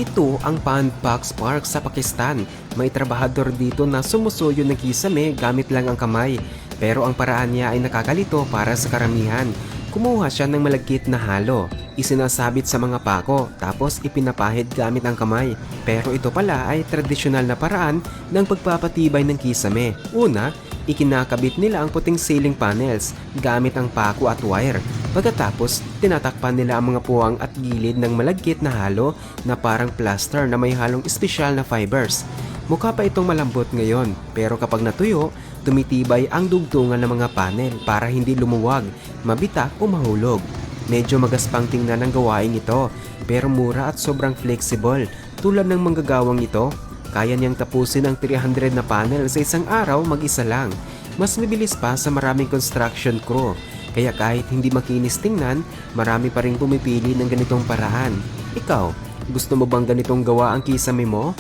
Ito ang Panpax Park sa Pakistan. May trabahador dito na sumusuyo ng kisame gamit lang ang kamay. Pero ang paraan niya ay nakakalito para sa karamihan. Kumuha siya ng malagkit na halo, isinasabit sa mga pako, tapos ipinapahid gamit ang kamay. Pero ito pala ay tradisyonal na paraan ng pagpapatibay ng kisame. Una, ikinakabit nila ang puting ceiling panels gamit ang pako at wire. Pagkatapos, tinatakpan nila ang mga puwang at gilid ng malagkit na halo na parang plaster na may halong espesyal na fibers. Mukha pa itong malambot ngayon, pero kapag natuyo, tumitibay ang dugtungan ng mga panel para hindi lumuwag, mabitak o mahulog. Medyo magaspang tingnan ang gawain ito, pero mura at sobrang flexible. Tulad ng manggagawang ito, kaya niyang tapusin ang 300 na panel sa isang araw mag-isa lang. Mas mabilis pa sa maraming construction crew. Kaya kahit hindi makinis tingnan, marami pa rin pumipili ng ganitong paraan. Ikaw, gusto mo bang ganitong gawa ang kisame mo?